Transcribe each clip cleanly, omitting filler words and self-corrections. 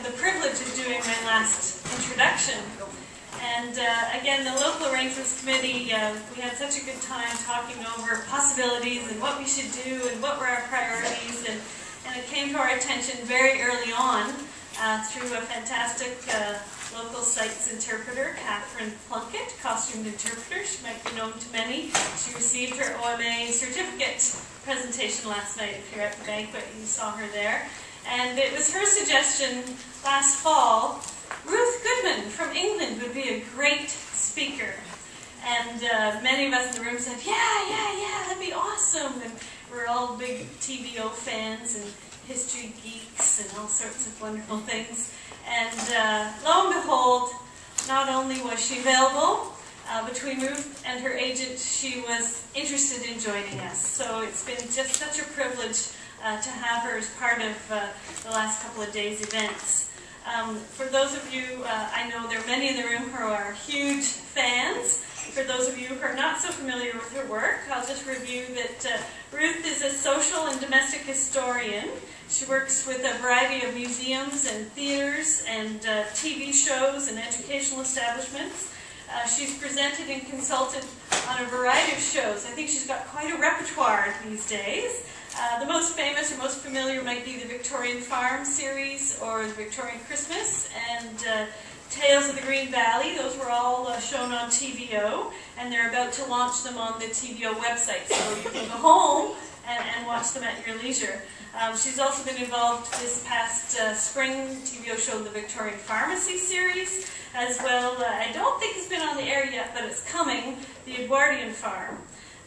have the privilege of doing my last introduction. And again, the local arrangements committee, we had such a good time talking over possibilities and what we should do and what were our priorities. And it came to our attention very early on through a fantastic local sites interpreter, Catherine Plunkett, costumed interpreter. She might be known to many. She received her OMA certificate presentation last night. If you're at the banquet, you saw her there. And it was her suggestion last fall, Ruth Goodman from England would be a great speaker. And many of us in the room said, yeah, that'd be awesome. And we're all big TVO fans and history geeks and all sorts of wonderful things. And lo and behold, not only was she available, between Ruth and her agent, she was interested in joining us. So it's been just such a privilege to have her as part of the last couple of days' events. For those of you, I know there are many in the room who are huge fans. For those of you who are not so familiar with her work, I'll just review that Ruth is a social and domestic historian. She works with a variety of museums and theaters and TV shows and educational establishments. She's presented and consulted on a variety of shows. I think she's got quite a repertoire these days. The most famous or most familiar might be the Victorian Farm series or the Victorian Christmas and Tales of the Green Valley. Those were all shown on TVO, and they're about to launch them on the TVO website, so you can go home and watch them at your leisure. She's also been involved this past spring TVO show, the Victorian Pharmacy series, as well. I don't think it's been on the air yet, but it's coming, the Edwardian Farm.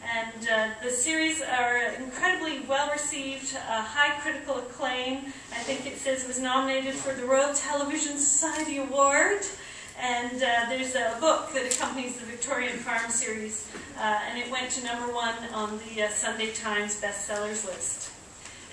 And the series are incredibly well received, high critical acclaim. I think it says it was nominated for the Royal Television Society Award. And there's a book that accompanies the Victorian Farm series, and it went to #1 on the Sunday Times bestsellers list.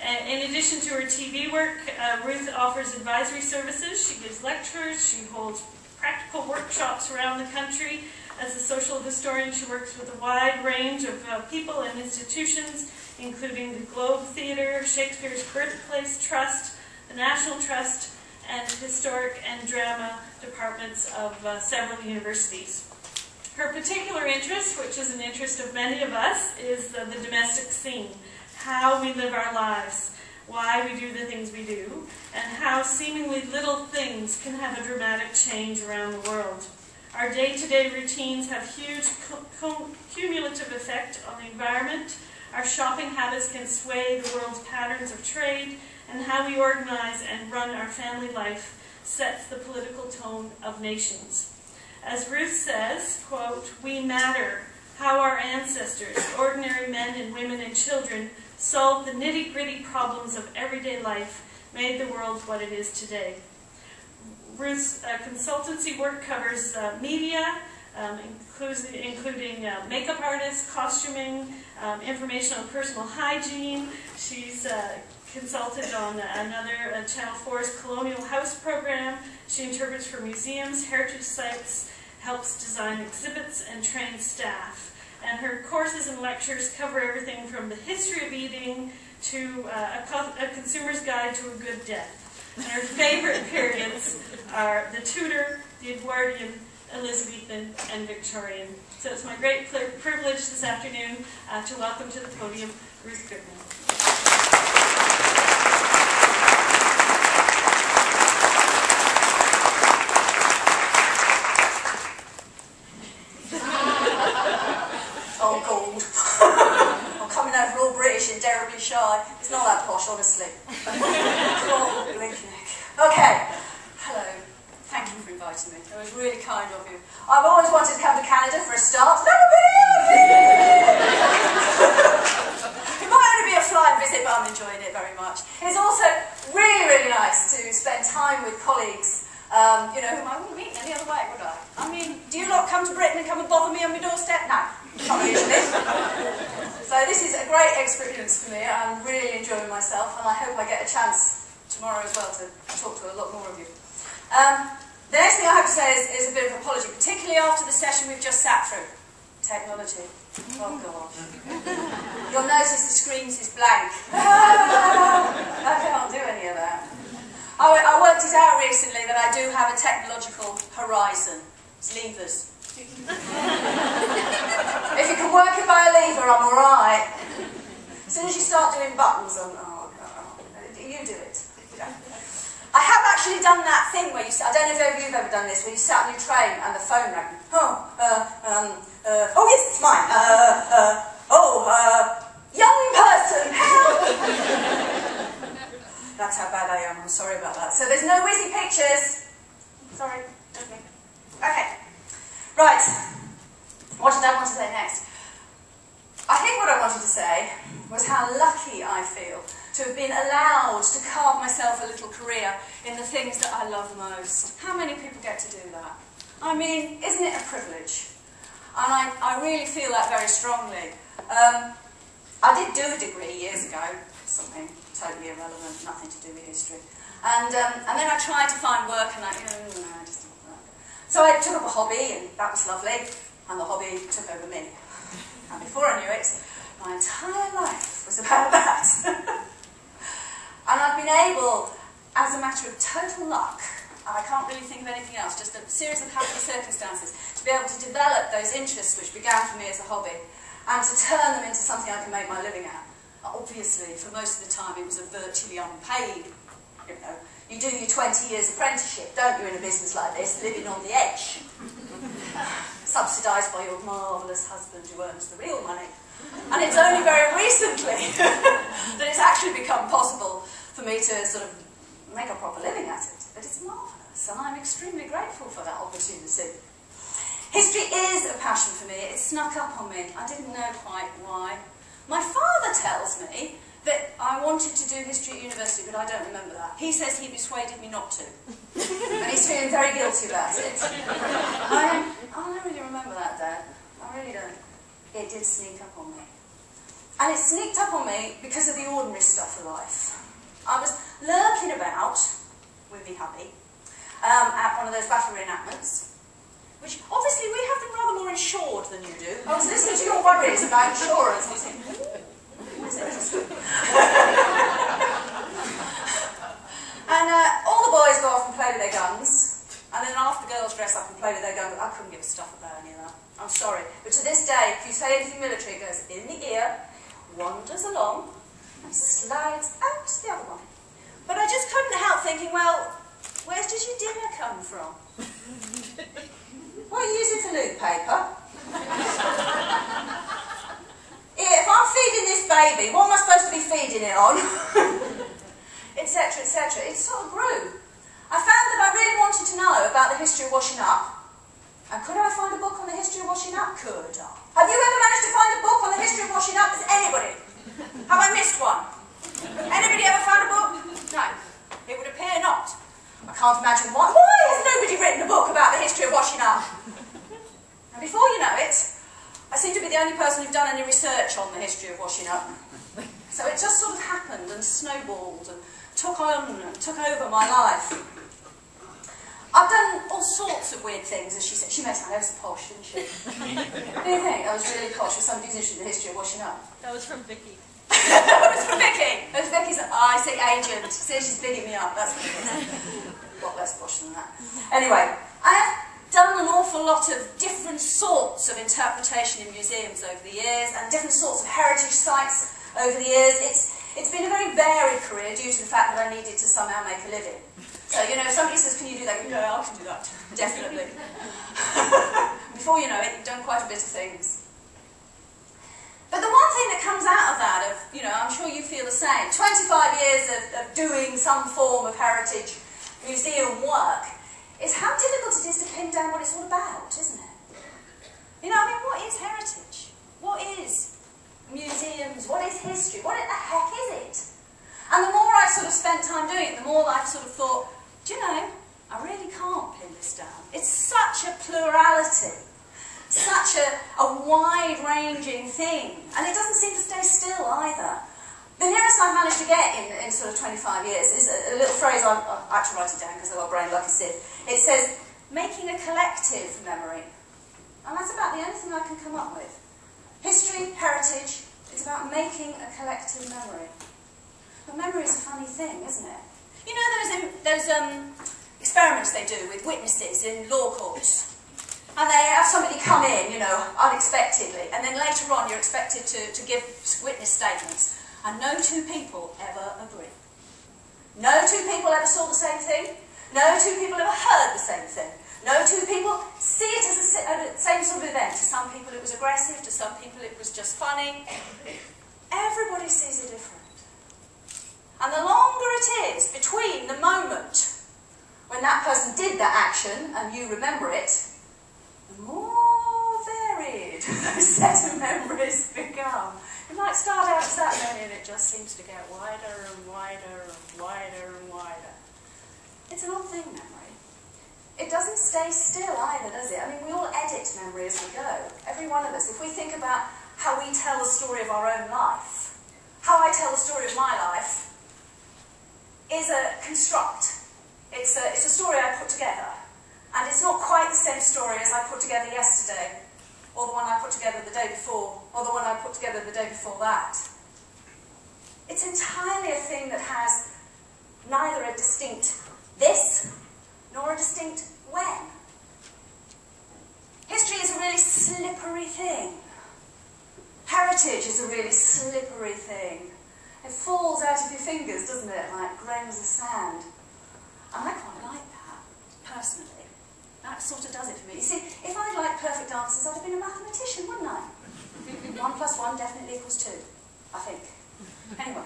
In addition to her TV work, Ruth offers advisory services. She gives lectures. She holds practical workshops around the country. As a social historian, she works with a wide range of people and institutions, including the Globe Theatre, Shakespeare's Birthplace Trust, the National Trust, and historic and drama departments of several universities. Her particular interest, which is an interest of many of us, is the domestic scene, how we live our lives, why we do the things we do, and how seemingly little things can have a dramatic change around the world. Our day-to-day routines have huge cumulative effect on the environment. Our shopping habits can sway the world's patterns of trade, and how we organize and run our family life sets the political tone of nations. As Ruth says, quote, "We matter. How our ancestors, ordinary men and women and children, solved the nitty-gritty problems of everyday life, made the world what it is today." Ruth's consultancy work covers media, including makeup artists, costuming, information on personal hygiene. She's consulted on another Channel 4's Colonial House program. She interprets for museums, heritage sites, helps design exhibits, and trains staff. And her courses and lectures cover everything from the history of eating to a consumer's guide to a good death. And her favorite periods are the Tudor, the Edwardian, Elizabethan, and Victorian. So it's my great privilege this afternoon to welcome to the podium Ruth Goodman. Oh, gold. I'm coming over all British and terribly shy. It's not that posh, honestly. Oh, blinking heck. Okay. Hello. Thank you for inviting me. It was really kind of you. I've always wanted to come to Canada for a start. Never been! It might only be a flying visit, but I'm enjoying it very much. It's also really, really nice to spend time with colleagues, you know, whom I wouldn't meet any other way, would I? I mean, do you lot come to Britain and come and bother me on my doorstep? No, not usually. So this is a great experience for me. I'm really enjoying myself, and I hope I get a chance tomorrow as well to talk to a lot more of you. The next thing I have to say is a bit of apology, particularly after the session we've just sat through. Technology. Oh gosh. You'll notice the screen is blank. I can't do any of that. I worked it out recently that I do have a technological horizon. It's levers. If you can work it by a lever, I'm alright. As soon as you start doing buttons, you do it. I have actually done that thing where you, I don't know if you've ever done this, where you sat on your train and the phone rang. Oh yes, it's mine. Young person, help! That's how bad I am, I'm sorry about that. So there's no whizzy pictures. Sorry, okay. Okay, right. What did I want to say next? I think what I wanted to say was how lucky I feel to have been allowed to carve myself a little career in the things that I love most. How many people get to do that? I mean, isn't it a privilege? And I really feel that very strongly. I did do a degree years ago, something totally irrelevant, nothing to do with history. And then I tried to find work and I just didn't work. So I took up a hobby and that was lovely, and the hobby took over me. And before I knew it, my entire life was about that. And I've been able, as a matter of total luck, and I can't really think of anything else, just a series of happy circumstances, to be able to develop those interests which began for me as a hobby, and to turn them into something I can make my living at. Obviously, for most of the time, it was a virtually unpaid, you know. You do your 20 years apprenticeship, don't you, in a business like this, living on the edge. Subsidised by your marvellous husband who earns the real money. And it's only very recently that it's actually become possible for me to sort of make a proper living at it. But it's marvellous, and I'm extremely grateful for that opportunity. History is a passion for me. It snuck up on me. I didn't know quite why. My father tells me that I wanted to do history at university, but I don't remember that. He says he persuaded me not to. And he's feeling very guilty about it. I don't really remember that, Dad. I really don't. It did sneak up on me. And it sneaked up on me because of the ordinary stuff of life. I was lurking about with me hubby at one of those battle reenactments, which obviously we have them rather more insured than you do. I was listening to your worries about insurance and I was thinking, that's interesting. And all the boys go off and play with their guns, and then half the girls dress up and play with their guns. I couldn't give a stuff about any of that. I'm sorry. But to this day, if you say anything military, it goes in the ear, wanders along, and slides out the other one. But I just couldn't help thinking, well, where does your dinner come from? What are you using for loo paper? If I'm feeding this baby, what am I supposed to be feeding it on? Etc, etc. It sort of grew. I found that I really wanted to know about the history of washing up. And could I find a book on the history of washing up? Could I? Have you ever managed to find a book on the history of washing up? Has anybody? Have I missed one? Anybody ever found a book? No. It would appear not. I can't imagine why. Why has nobody written a book about the history of washing up? And before you know it, I seem to be the only person who's done any research on the history of washing up. So it just sort of happened and snowballed and took on and took over my life. I've done all sorts of weird things, as she said. She made sound ever so posh, didn't she? Do you think? That was really posh for somebody who's interested in the history of washing up. That was from Vicky. That was from Vicky. It was Vicky's, I say agent. See, she's bigging me up. That's what it is. A lot less posh than that. Anyway, I have done an awful lot of different sorts of interpretation in museums over the years, and different sorts of heritage sites over the years. It's been a very varied career due to the fact that I needed to somehow make a living. So, you know, if somebody says, can you do that? You go, yeah, I can do that. Definitely. Before you know it, you've done quite a bit of things. But the one thing that comes out of that, you know, I'm sure you feel the same, 25 years of doing some form of heritage museum work, is how difficult it is to pin down what it's all about, isn't it? You know, I mean, what is heritage? What is museums? What is history? What the heck is it? And the more I sort of spent time doing it, the more I've sort of thought, do you know, I really can't pin this down. It's such a plurality, such a wide-ranging thing, and it doesn't seem to stay still either. The nearest I've managed to get in sort of 25 years is a little phrase, I actually write it down because I've got a brain like a sieve. It says, making a collective memory. And that's about the only thing I can come up with. History, heritage, it's about making a collective memory. But memory is a funny thing, isn't it? You know those experiments they do with witnesses in law courts. And they have somebody come in, you know, unexpectedly, and then later on you're expected to give witness statements. And no two people ever agree. No two people ever saw the same thing. No two people ever heard the same thing. No two people see it as the same sort of event. To some people it was aggressive, to some people it was just funny. Everybody sees it different. And the longer it is between the moment when that person did that action and you remember it, the more varied those set of memories become. It might start out as that many and it just seems to get wider and wider and wider and wider. It's an odd thing, memory. It doesn't stay still either, does it? I mean, we all edit memory as we go. Every one of us. If we think about how we tell the story of our own life, how I tell the story of my life is a construct. It's a story I put together. And it's not quite the same story as I put together yesterday, or the one I put together the day before, or the one I put together the day before that. It's entirely a thing that has neither a distinct this, nor a distinct when. History is a really slippery thing. Heritage is a really slippery thing. It falls out of your fingers, doesn't it, like grains of sand. And I quite like that, personally. That sort of does it for me. You see, if I'd liked perfect answers, I'd have been a mathematician, wouldn't I? 1 plus 1 definitely equals 2, I think. Anyway.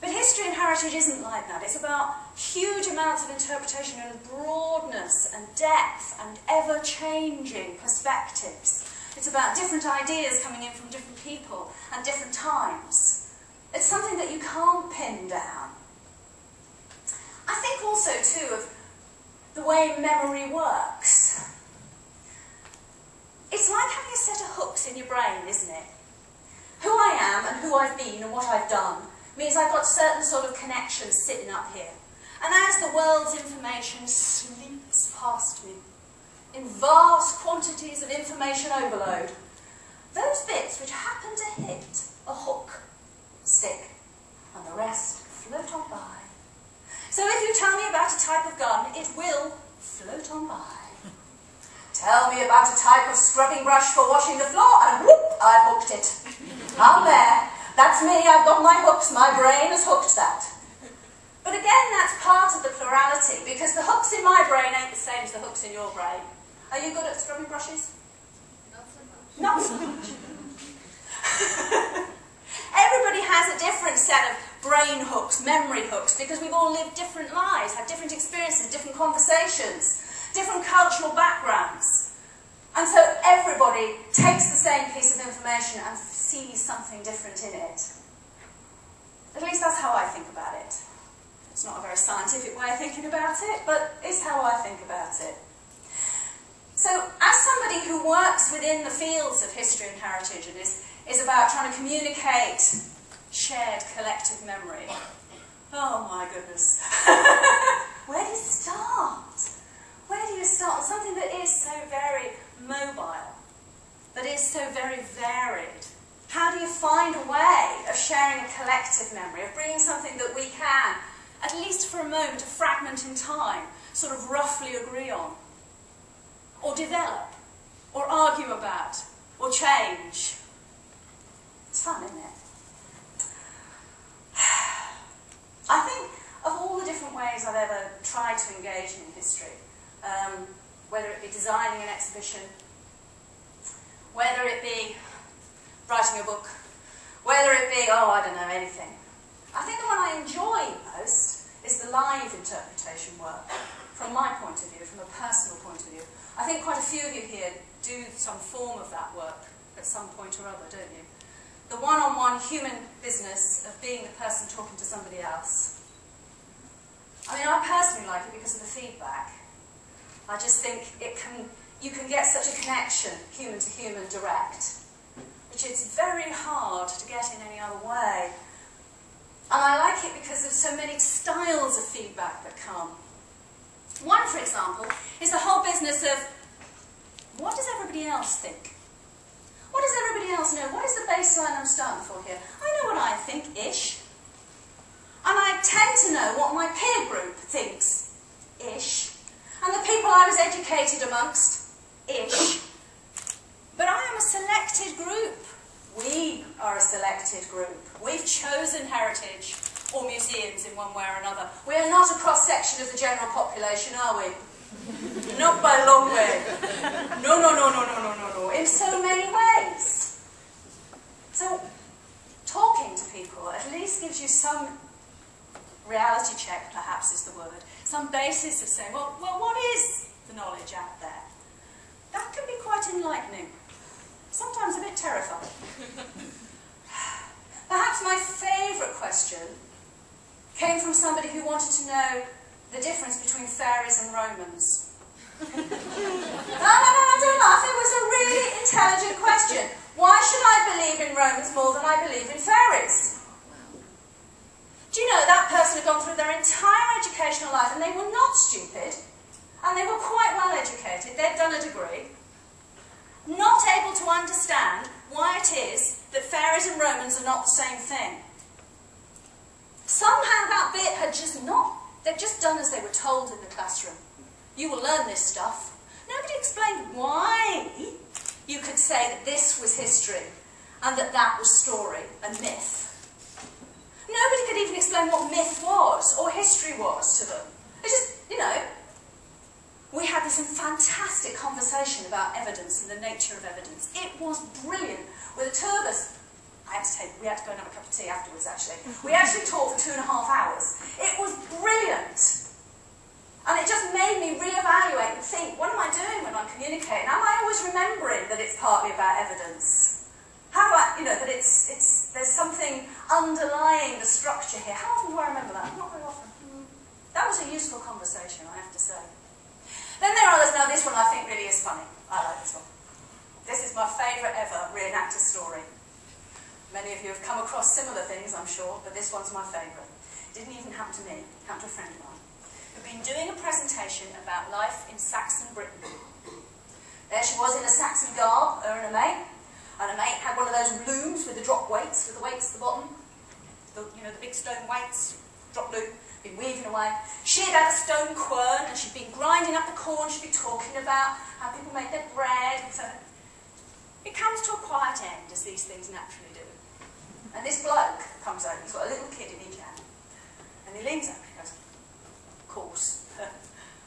But history and heritage isn't like that. It's about huge amounts of interpretation and broadness and depth and ever-changing perspectives. It's about different ideas coming in from different people and different times. It's something that you can't pin down. I think also, too, of the way memory works. It's like having a set of hooks in your brain, isn't it? Who I am and who I've been and what I've done means I've got certain sort of connections sitting up here. And as the world's information sleeps past me, in vast quantities of information overload, those bits which happen to hit a hook stick, and the rest float on by. So if you tell me about a type of garden, it will float on by. Tell me about a type of scrubbing brush for washing the floor, and whoop, I've hooked it. I'm there. That's me, I've got my hooks, my brain has hooked that. But again, that's part of the plurality, because the hooks in my brain ain't the same as the hooks in your brain. Are you good at scrubbing brushes? Not so much. Not so much. Everybody has a different set of brain hooks, memory hooks, because we've all lived different lives, had different experiences, different conversations, different cultural backgrounds. And so everybody takes the same piece of information and sees something different in it. At least that's how I think about it. It's not a very scientific way of thinking about it, but it's how I think about it. So, as somebody who works within the fields of history and heritage and is about trying to communicate shared collective memory, oh my goodness. Where do you start? Where do you start with something that is so very mobile, that is so very varied? How do you find a way of sharing a collective memory, of bringing something that we can, at least for a moment, a fragment in time, sort of roughly agree on, or develop, or argue about, or change? It's fun, isn't it? I think of all the different ways I've ever tried to engage in history, whether it be designing an exhibition, whether it be writing a book, whether it be, oh, I don't know, anything. I think the one I enjoy most is the live interpretation work, from my point of view, from a personal point of view. I think quite a few of you here do some form of that work at some point or other, don't you? The one-on-one human business of being the person talking to somebody else. I mean, I personally like it because of the feedback. I just think you can get such a connection, human to human, direct, which it's very hard to get in any other way. And I like it because of so many styles of feedback that come. One, for example, is the whole business of, what does everybody else think? What does everybody else know? What is the baseline I'm starting for here? I know what I think-ish. And I tend to know what my peer group thinks-ish. I was educated amongst-ish. But I am a selected group. We are a selected group. We've chosen heritage or museums in one way or another. We are not a cross-section of the general population, are we? Not by a long way. No, no, no, no, no, no, no, no. In so many ways. So, talking to people at least gives you some reality check, perhaps is the word. Some basis of saying, well, what is the knowledge out there? That can be quite enlightening. Sometimes a bit terrifying. Perhaps my favourite question came from somebody who wanted to know the difference between fairies and Romans. No, don't laugh. It was a really intelligent question. Why should I believe in Romans more than I believe in fairies? Do you know that person had gone through their entire educational life and they were not stupid and they were quite well educated. They'd done a degree. Not able to understand why it is that fairies and Romans are not the same thing. Somehow that bit had just not, they'd just done as they were told in the classroom. You will learn this stuff. Nobody explained why you could say that this was history and that that was story and myth. Nobody could even explain what myth was or history was to them. It's just, you know, we had this fantastic conversation about evidence and the nature of evidence. It was brilliant. With the two of us, we had to go and have a cup of tea afterwards, actually. We actually talked for 2.5 hours. It was brilliant. And it just made me reevaluate and think, what am I doing when I'm communicating? Am I always remembering that it's partly about evidence? How do I, you know, that there's something underlying the structure here? How often do I remember that? Not very often. That was a useful conversation, I have to say. Then there are others. Now this one I think really is funny. I like this one. This is my favourite ever reenactor story. Many of you have come across similar things, I'm sure, but this one's my favourite. It didn't even happen to me. It happened to a friend of mine who'd been doing a presentation about life in Saxon Britain. There she was in a Saxon garb, her and a mate. And a mate had one of those looms with the drop weights, with the weights at the bottom. You know, the big stone weights, drop loom. Been weaving away. She'd had a stone quern and she'd been grinding up the corn. She'd be talking about how people make their bread. So it comes to a quiet end, as these things naturally do. And this bloke comes over. He's got a little kid in his hand. And he leans over and he goes, of course,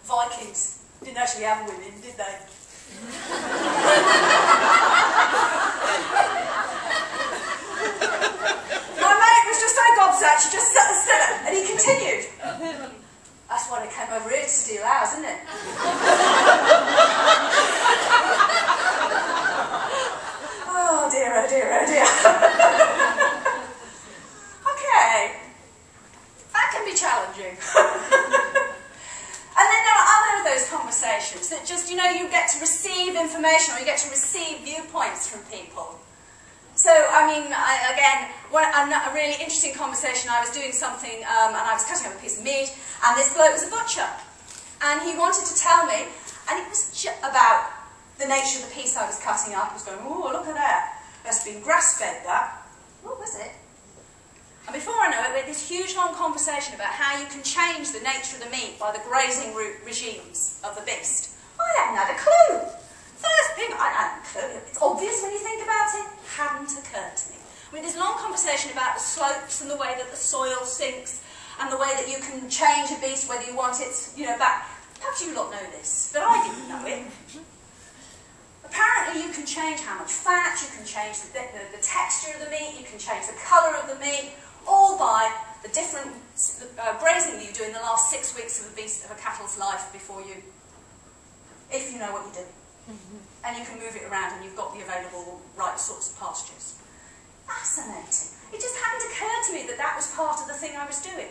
Vikings didn't actually have women, did they? My mate was just so gobsmacked, she just sat still, and he continued. That's why they came over here to steal ours, isn't it? Oh dear, oh dear, oh dear. Okay, that can be challenging. And then there are other of those conversations that just, you know, you get to receive information or you get to receive viewpoints from people. So, I mean, again, a really interesting conversation, I was doing something and I was cutting up a piece of meat and this bloke was a butcher. And he wanted to tell me, and it was about the nature of the piece I was cutting up. He was going, oh, look at that. That's been grass-fed, that. What was it? And before I know it, we had this huge long conversation about how you can change the nature of the meat by the grazing regimes of the beast. I hadn't had a clue. First thing, I hadn't a clue. It's obvious when you think about it. Hadn't occurred to me. We had this long conversation about the slopes and the way that the soil sinks and the way that you can change a beast whether you want it, you know, back. Perhaps you lot know this, but I didn't know it. Apparently you can change how much fat, you can change the texture of the meat, you can change the colour of the meat, all by the different grazing that you do in the last 6 weeks of a cattle's life before you, if you know what you're doing. And you can move it around and you've got the available right sorts of pastures. Fascinating. It just hadn't occurred to me that that was part of the thing I was doing.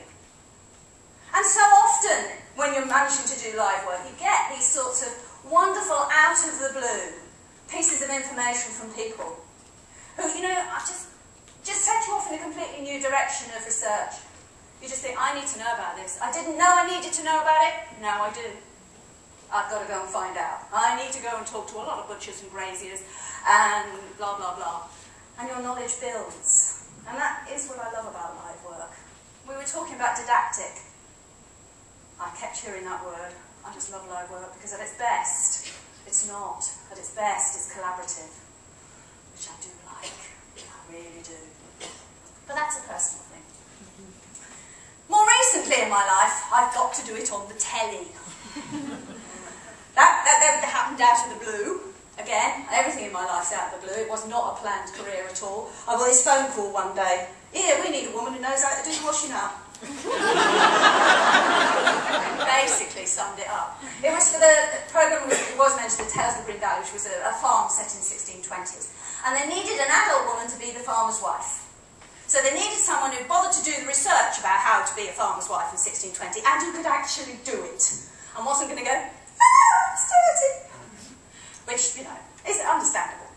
And so often, when you're managing to do live work, you get these sorts of wonderful, out of the blue pieces of information from people who, you know, just take you off in a completely new direction of research. You just think, I need to know about this. I didn't know I needed to know about it. Now I do. I've got to go and find out. I need to go and talk to a lot of butchers and graziers and blah, blah, blah. And your knowledge builds. And that is what I love about live work. We were talking about didactic. I kept hearing that word. I just love live work because at its best, it's not. At its best, it's collaborative, which I do like. I really do. But that's a personal thing. More recently in my life, I've got to do it on the telly. that happened out of the blue. Again, everything in my life's out of the blue. It was not a planned career at all. I got this phone call one day. Here, we need a woman who knows how to do the washing up. Basically summed it up. It was for the programme, it was mentioned, the Tales of the Green Valley, which was a farm set in the 1620s. And they needed an adult woman to be the farmer's wife. So they needed someone who'd bothered to do the research about how to be a farmer's wife in 1620 and who could actually do it. And wasn't going to go, it's dirty. Which, you know, is understandable.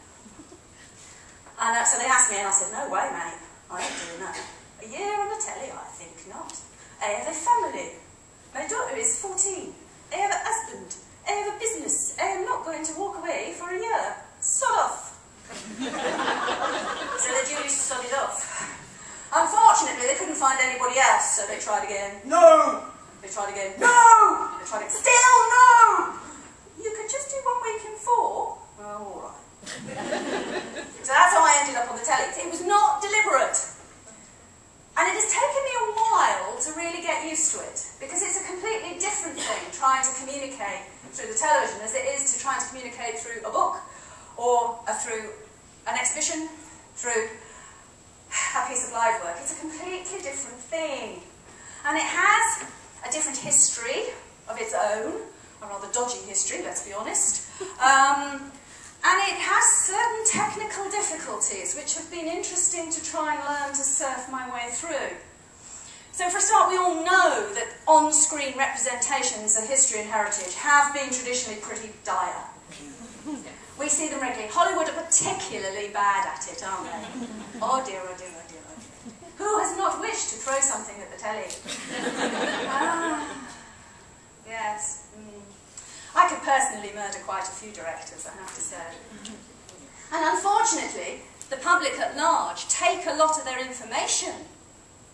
And so they asked me and I said, no way, mate. I ain't doing that. A year on the telly, I think not. I have a family. My daughter is 14. I have a husband. I have a business. I am not going to walk away for a year. Sod off. So they duly sodded off. Unfortunately, they couldn't find anybody else, so they tried again. No! They tried again. No! They tried again. Still no! You could just do 1 week in 4. Oh, all right. So that's how I ended up on the telly. It was not deliberate. And it has taken me a while to really get used to it, because it's a completely different thing trying to communicate through the television as it is to trying to communicate through a book, or through an exhibition, through a piece of live work. It's a completely different thing. And it has a different history of its own, a rather dodgy history, let's be honest. And it has certain technical difficulties which have been interesting to try and learn to surf my way through. So for a start, we all know that on-screen representations of history and heritage have been traditionally pretty dire. We see them regularly. Hollywood are particularly bad at it, aren't they? Oh dear, oh dear, oh dear, oh dear. Who has not wished to throw something at the telly? Yes. I could personally murder quite a few directors, I have to say. And unfortunately, the public at large take a lot of their information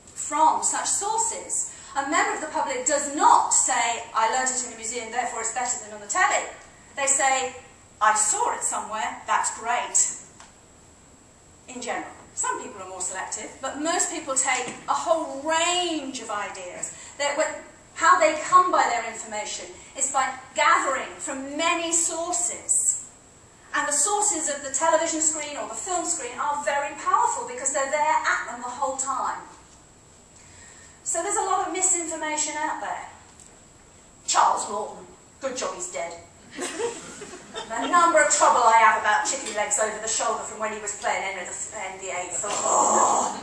from such sources. A member of the public does not say, I learnt it in the museum, therefore it's better than on the telly. They say, I saw it somewhere, that's great. In general. Some people are more selective, but most people take a whole range of ideas. How they come by their information is by gathering from many sources. And the sources of the television screen or the film screen are very powerful because they're there at them the whole time. So there's a lot of misinformation out there. Charles Lawton, good job he's dead. The number of trouble I have about chicken legs over the shoulder from when he was playing Henry VIII. Oh.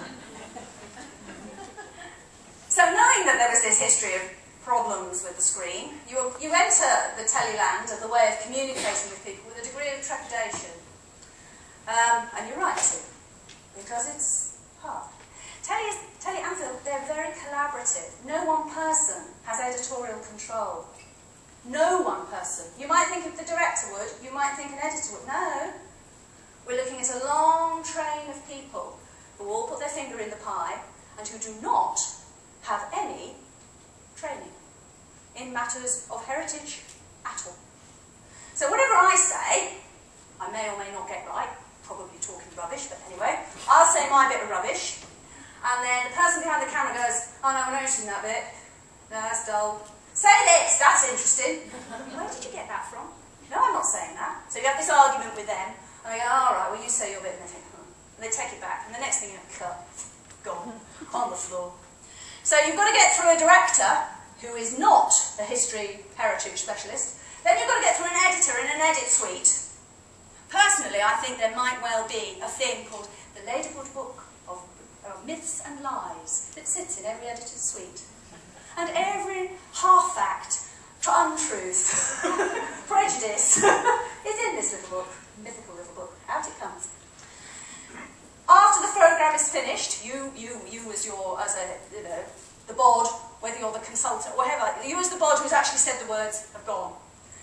So knowing that there was this history of problems with the screen, you enter the teleland of the way of communicating with people with a degree of trepidation. And you're right to, because it's hard. Telly and film, they're very collaborative. No one person has editorial control. No one person. You might think if the director would, you might think an editor would. No. We're looking at a long train of people who all put their finger in the pie and who do not have any training in matters of heritage at all. So whatever I say, I may or may not get right, probably talking rubbish, but anyway, I'll say my bit of rubbish, and then the person behind the camera goes, oh no, we're not interested in that bit. No, that's dull. Say this, that's interesting. Where did you get that from? No, I'm not saying that. So you have this argument with them, and they go, all right, well you say your bit, and they think, and they take it back, and the next thing you know, cut, gone, on the floor. So you've got to get through a director who is not a history heritage specialist. Then you've got to get through an editor in an edit suite. Personally, I think there might well be a thing called the Ladywood Book of Myths and Lies that sits in every editor's suite. And every half-fact, untruth, prejudice is in this little book, mythical little book. Out it comes. After the programme is finished, you as the bod, whether you're the consultant, whatever, you as the bod who's actually said the words have gone.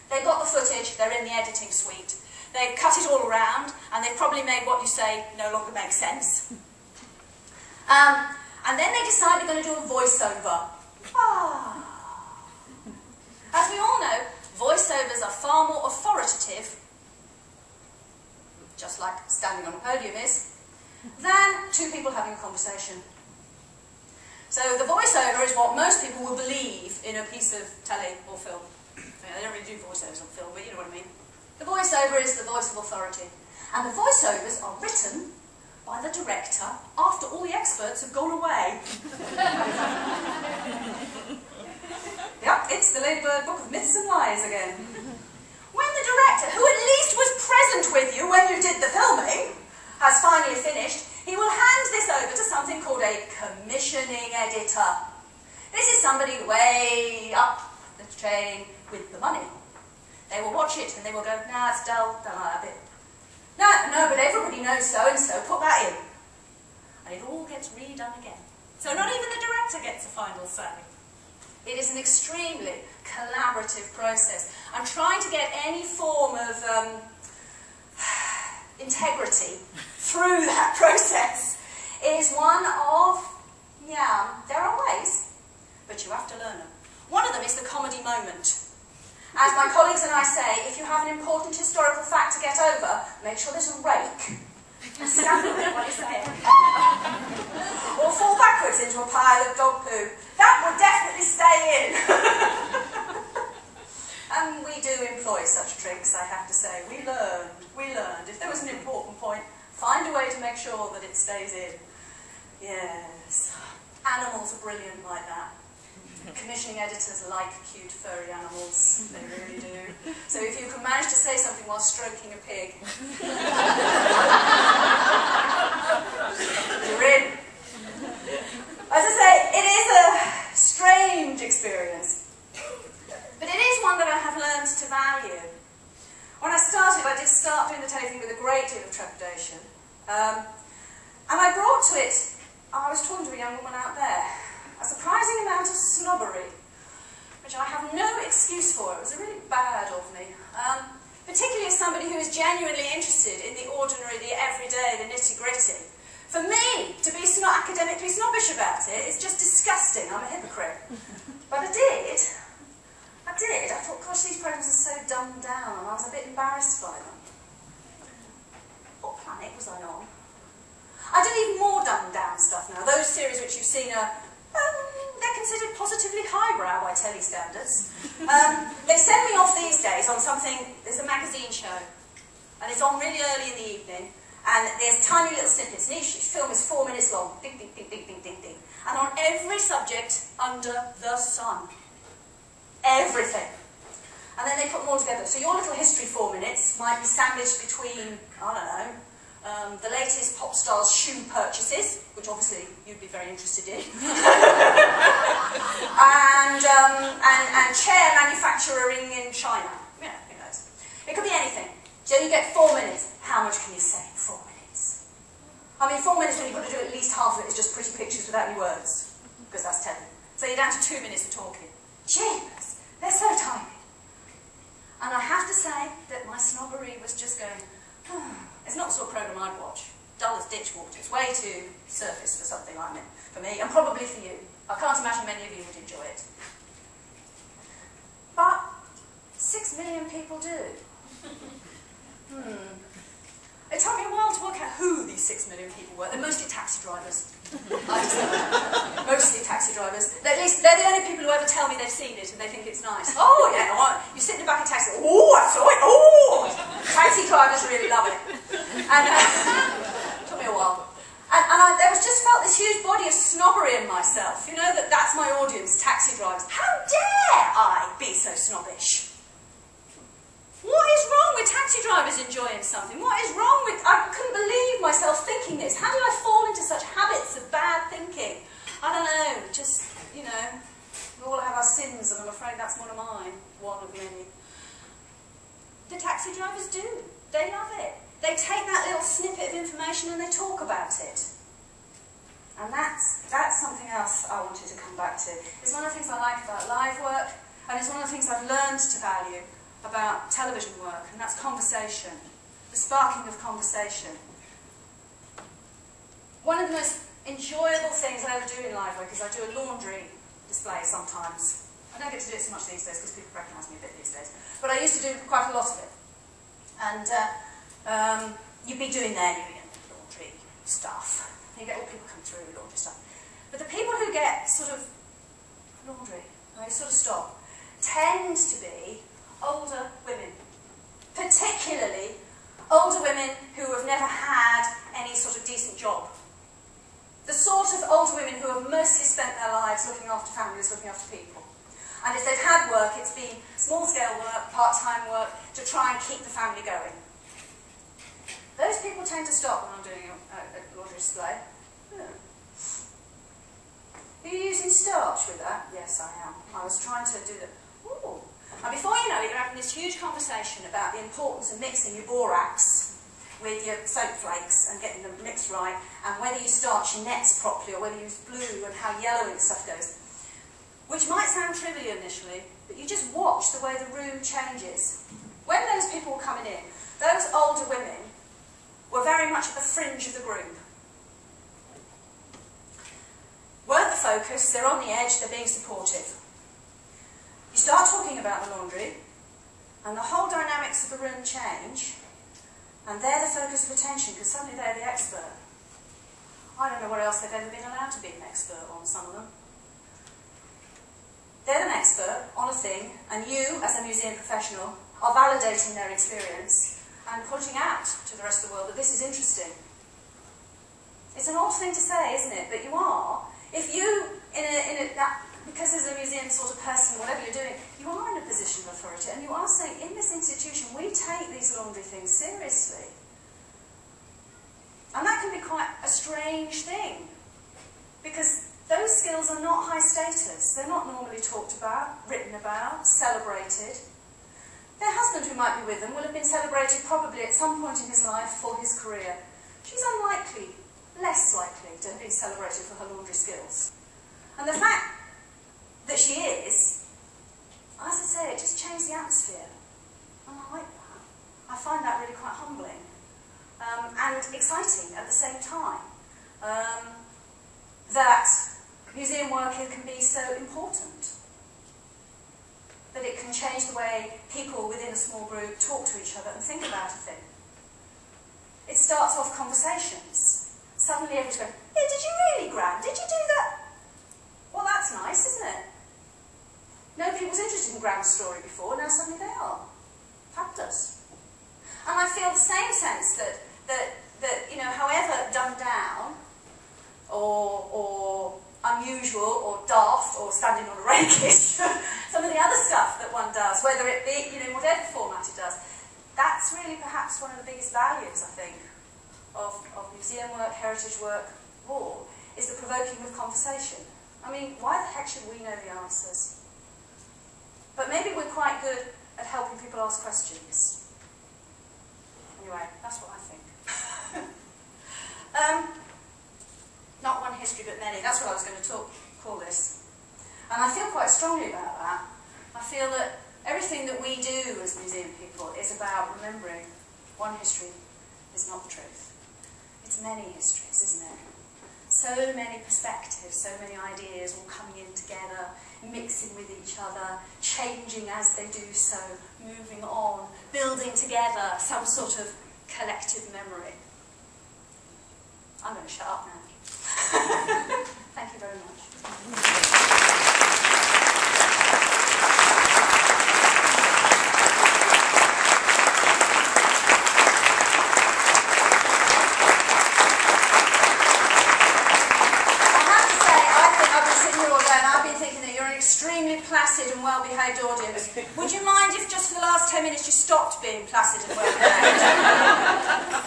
They've got the footage, they're in the editing suite. They've cut it all around, and they've probably made what you say no longer makes sense. And then they decide they're going to do a voiceover. As we all know, voiceovers are far more authoritative, just like standing on a podium is, than two people having a conversation. So the voiceover is what most people will believe in a piece of telly or film. They don't really do voiceovers on film, but you know what I mean. The voiceover is the voice of authority. And the voiceovers are written by the director after all the experts have gone away. Yep, it's the Ladybird Book of Myths and Lies again. When the director, who at least was present with you when you did the filming, has finally finished, he will hand this over to something called a commissioning editor. This is somebody way up the chain with the money. They will watch it and they will go, nah, it's dull, don't like that bit. No, but everybody knows so-and-so, put that in. And it all gets redone again. So not even the director gets a final say. It is an extremely collaborative process. And trying to get any form of integrity through that process is one of, yeah, there are ways, but you have to learn them. One of them is the comedy moment. As my colleagues and I say, if you have an important historical fact to get over, make sure there's a rake and stamp on it while you say it. Or fall backwards into a pile of dog poo. That would definitely stay in. And we do employ such tricks, I have to say. We learned. If there was an important point, find a way to make sure that it stays in. Yes. Animals are brilliant like that. Commissioning editors like cute furry animals, they really do. So if you can manage to say something while stroking a pig, you're in. As I say, it is a strange experience, but it is one that I have learned to value. When I started, I did start doing the telly thing with a great deal of trepidation, and I brought to it, I was talking to a young woman out there, a surprising amount of snobbery, which I have no excuse for. It was really bad of me. Particularly as somebody who is genuinely interested in the ordinary, the everyday, the nitty-gritty. For me, to be academically snobbish about it is just disgusting. I'm a hypocrite. But I did. I thought, gosh, these programs are so dumbed down, and I was a bit embarrassed by them. What planet was I on? I do even more dumbed down stuff now. Those series which you've seen are they're considered positively highbrow by telly standards. They send me off these days on something, there's a magazine show, and it's on really early in the evening, and there's tiny little snippets, and each film is 4 minutes long, ding, ding, ding, ding, ding, ding, ding, and on every subject under the sun. Everything. And then they put them all together. So your little history 4 minutes might be sandwiched between, I don't know, the latest pop star's shoe purchases, which obviously you'd be very interested in, and chair manufacturing in China. Yeah, who knows? It could be anything. So you get 4 minutes. How much can you say in 4 minutes? I mean, 4 minutes when you've got to do at least half of it is just pretty pictures without any words, because that's telling. So you're down to 2 minutes of talking. Jeepers, they're so tiny. And I have to say that my snobbery was just going, it's not the sort of programme I'd watch. Dull as ditch water. It's way too surface for something like me, for me, and probably for you. I can't imagine many of you would enjoy it. But 6 million people do. It took me a while to work out who these 6 million people were. They're mostly taxi drivers. I just know that. Mostly taxi drivers. At least they're the only people who ever tell me they've seen it and they think it's nice. Oh yeah, you sit in the back of a taxi. Oh, I saw it. Oh, taxi drivers really love it. And it took me a while. And there was just felt this huge body of snobbery in myself. You know, that's my audience, taxi drivers. How dare I be so snobbish? What is wrong with taxi drivers enjoying something? What is wrong with... I couldn't believe myself thinking this. How did I fall into such habits of bad thinking? I don't know, just, you know, we all have our sins, and I'm afraid that's one of mine, one of many. The taxi drivers do. They love it. They take that little snippet of information and they talk about it. And that's something else I wanted to come back to. It's one of the things I like about live work, and it's one of the things I've learned to value about television work, and that's conversation, the sparking of conversation. One of the most enjoyable things I ever do in live work is I do a laundry display sometimes. I don't get to do it so much these days because people recognise me a bit these days. But I used to do quite a lot of it. And you'd be doing their laundry stuff. You get all people come through laundry stuff. But the people who get sort of laundry, they sort of stop, tend to be older women. Particularly older women who have never had any sort of decent job. The sort of older women who have mostly spent their lives looking after families, looking after people. And if they've had work, it's been small-scale work, part-time work, to try and keep the family going. Those people tend to stop when I'm doing a laundry display. Yeah. Are you using starch with that? Yes, I am. I was trying to do the... Ooh. And before you know it, you're having this huge conversation about the importance of mixing your borax with your soap flakes and getting them mixed right, and whether you starch your nets properly or whether you use blue and how yellow and stuff goes. Which might sound trivial initially, but you just watch the way the room changes. When those people were coming in, those older women were very much at the fringe of the group. Weren't the focus, they're on the edge, they're being supportive. You start talking about the laundry, and the whole dynamics of the room change, and they're the focus of attention, because suddenly they're the expert. I don't know what else they've ever been allowed to be an expert on, some of them. They're an expert on a thing, and you, as a museum professional, are validating their experience and putting out to the rest of the world that this is interesting. It's an odd thing to say, isn't it? But you are. If you, because as a museum sort of person, whatever you're doing, you are in a position of authority, and you are saying, in this institution, we take these laundry things seriously. And that can be quite a strange thing, because those skills are not high status. They're not normally talked about, written about, celebrated. Their husband, who might be with them, will have been celebrated probably at some point in his life for his career. She's unlikely, less likely, to have been celebrated for her laundry skills. And the fact that she is, as I say, it just changed the atmosphere. And I like that. I find that really quite humbling. And exciting at the same time. That museum work can be so important. That it can change the way people within a small group talk to each other and think about a thing. It starts off conversations. Suddenly everyone's going, yeah, did you really, Gran? Did you do that? Well, that's nice, isn't it? Nobody was interested in Gran's story before, now suddenly they are. Fabulous. And I feel the same sense that you know, however dumbed down, or unusual, or daft, or standing on a rakish, some of the other stuff that one does, whether it be, you know, whatever format it does, that's really perhaps one of the biggest values, I think, of museum work, heritage work, all, is the provoking of conversation. I mean, why the heck should we know the answers? But maybe we're quite good at helping people ask questions. Anyway, that's what I think. Not one history, but many. That's what I was going to call this. And I feel quite strongly about that. I feel that everything that we do as museum people is about remembering one history is not the truth. It's many histories, isn't it? So many perspectives, so many ideas all coming in together, mixing with each other, changing as they do so, moving on, building together some sort of collective memory. I'm going to shut up now. Thank you very much. Extremely placid and well-behaved audience. Would you mind if just for the last 10 minutes you stopped being placid and well-behaved?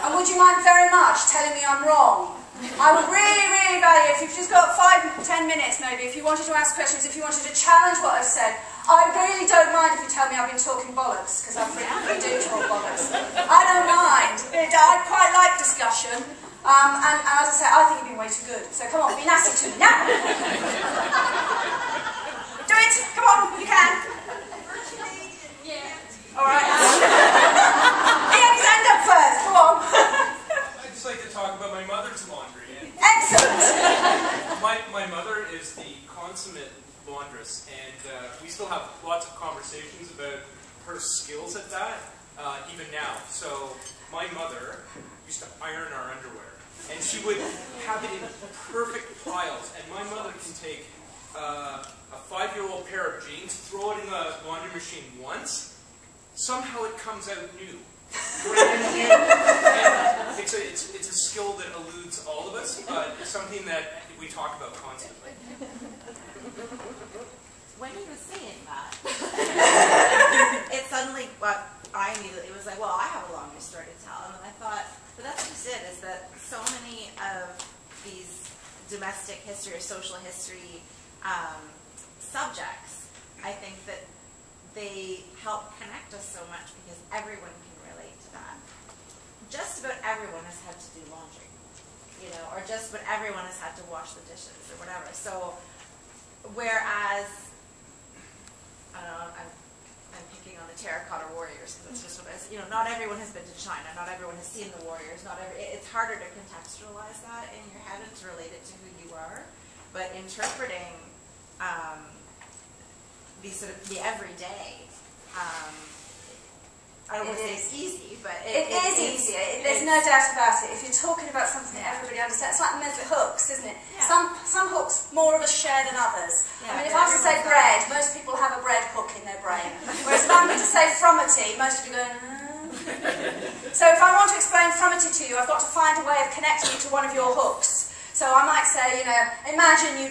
And would you mind very much telling me I'm wrong? I would really, really value if you've just got 5-10 minutes maybe, if you wanted to ask questions, if you wanted to challenge what I've said. I really don't mind if you tell me I've been talking bollocks, because I frequently do talk bollocks. I don't mind. I quite like discussion. And as I say, I think you've been way too good. So come on, be nasty to me now. Do it! Come on, you can! Yeah. Alright. He had his hand up first, come on. I'd just like to talk about my mother's laundry. Excellent! My mother is the consummate laundress, and we still skills at that, even now. So my mother used to iron our underwear, and she would have it in perfect piles. And my mother can take a 5-year-old pair of jeans, throw it in the laundry machine once, somehow it comes out new. Brand new. And it's a skill that eludes all of us, but it's something that we talk about constantly. When he was saying that, it suddenly, I immediately was like, well, I have a longer story to tell. And I thought, but that's just it, is that so many of these domestic history or social history subjects, I think that they help connect us so much because everyone can relate to that. Just about everyone has had to do laundry, you know, or just about everyone has had to wash the dishes or whatever. So, whereas, I don't know, I'm picking on the terracotta warriors because that's just what I, you know, not everyone has been to China, not everyone has seen the warriors, it's harder to contextualize that in your head and to relate it to who you are, but interpreting the everyday, I don't want to say it's easy, but it is easy. There's no doubt about it. If you're talking about something that everybody understands, it's like mental hooks, isn't it? Yeah. Some hooks more of us share than others. Yeah, I mean, if I was to say bread, most people have a bread hook in their brain. Whereas if I'm going to say frumity, most of you go, So if I want to explain frumity to you, I've got to find a way of connecting it to one of your hooks. So I might say, you know, imagine you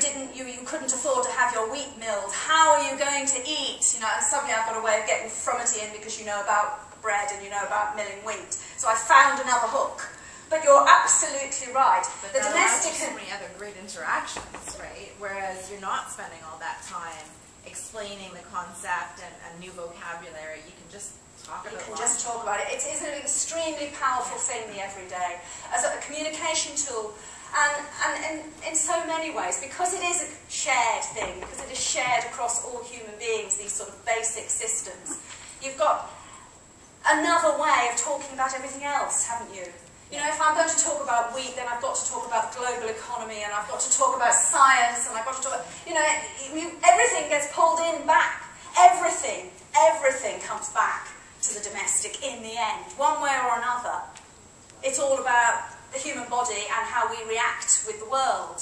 couldn't afford to have your wheat milled. How are you going to eat? You know, and suddenly I've got a way of getting frumity in because you know about bread and you know about milling wheat. So I found another hook. But you're absolutely right. But the domestic so many other great interactions, right? Whereas you're not spending all that time explaining the concept and new vocabulary. You can just talk about it. You can just talk about it. It is an extremely powerful thing, the everyday, as a communication tool. And in so many ways, because it is a shared thing, because it is shared across all human beings, these sort of basic systems, you've got another way of talking about everything else, haven't you? You know, if I'm going to talk about wheat, then I've got to talk about global economy, and I've got to talk about science, and I've got to talk about, you know, everything gets pulled in back. Everything comes back to the domestic in the end, one way or another. It's all about the human body and how we react with the world.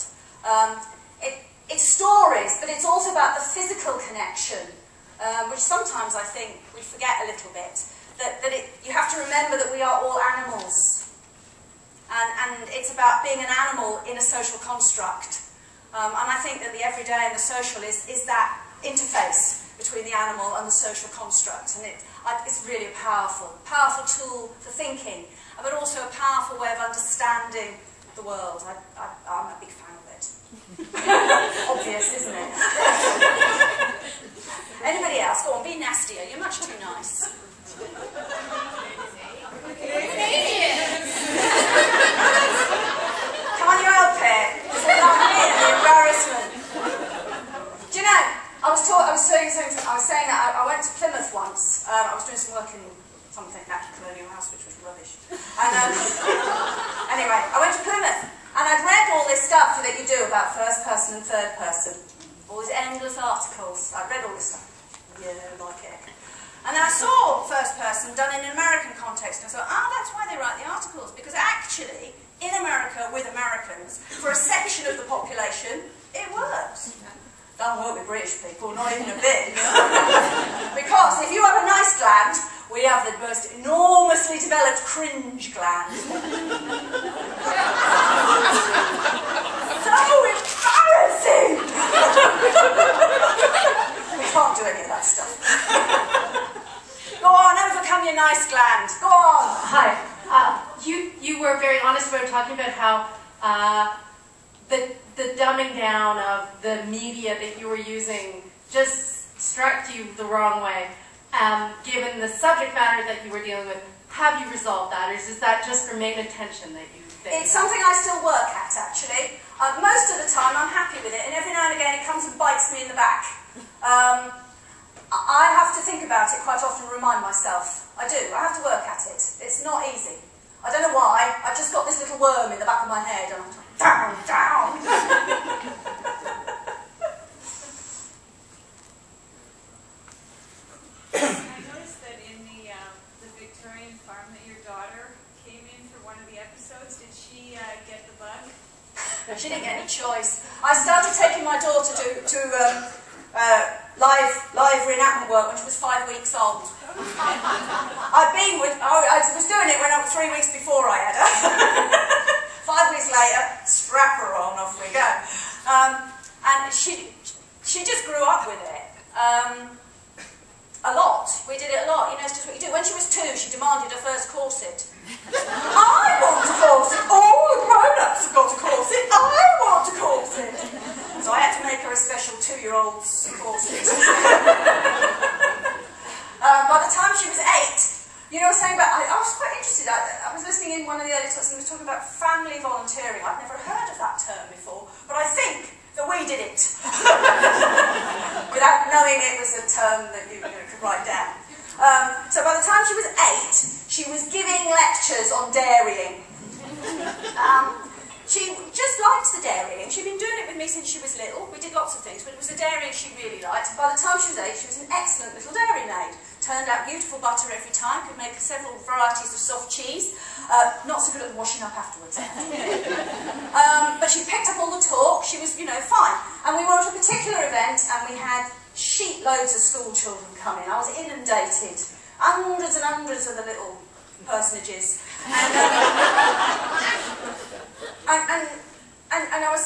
It's stories, but it's also about the physical connection, which sometimes I think we forget a little bit. You have to remember that we are all animals, and it's about being an animal in a social construct. And I think that the everyday and the social is that interface between the animal and the social construct, and it's really a powerful tool for thinking, but also a powerful way of understanding the world. I'm a big fan of it. Obvious, isn't it? Anybody else? Go on, be nastier. You're much too nice. Can't you help it? Is it not me, the embarrassment? Do you know, I was saying that I went to Plymouth once. I was doing some work in something at Colonial House, which was rubbish. And anyway, I went to Plymouth, and I'd read all this stuff that you do about first person and third person. All these endless articles. I'd read all this stuff. Yeah, like it. And then I saw first person done in an American context, and I thought, that's why they write the articles, because actually, in America, with Americans, for a section of the population, it works. Don't work with British people, not even a bit. Because if you have a nice gland, we have the most enormously developed cringe gland. So embarrassing! We can't do any of that stuff. Go on, overcome your nice gland. Go on. Hi. You were very honest about talking about how the dumbing down of the media that you were using just struck you the wrong way. Given the subject matter that you were dealing with, have you resolved that, or is that just for main attention that you think? It's something I still work at, actually. Most of the time I'm happy with it, and every now and again it comes and bites me in the back. I have to think about it quite often and remind myself. I do. I have to work at it. It's not easy. I don't know why. I've just got this little worm in the back of my head, and I'm like, down. I noticed that in Farm that your daughter came in for one of the episodes. Did she get the bug? She didn't get any choice. I started taking my daughter to live reenactment work when she was 5 weeks old. I was doing it when I was 3 weeks before I had her. 5 weeks later, strap her on, off we go. And she just grew up with it. A lot. We did it a lot. You know, it's just what you do. When she was 2, she demanded her first corset. I want a corset. All the grown-ups have got a corset. I want a corset. So I had to make her a special 2-year-old's corset. By the time she was 8, you know, I was saying about, I was quite interested. I was listening in one of the early talks and he was talking about family volunteering. I'd never heard of that term before, but I think that we did it without knowing it was a term that you could write down. So by the time she was 8, she was giving lectures on dairying. She just liked the dairying. She'd been doing it with me since she was little. We did lots of things, but it was the dairying she really liked. By the time she was 8, she was an excellent little dairy maid. Turned out beautiful butter every time, could make several varieties of soft cheese. Not so good at the washing up afterwards. But she picked up all the talk. She was, you know, fine. And we were at a particular event and we had sheet loads of school children come in. I was inundated. Hundreds and hundreds of the little personages. And I was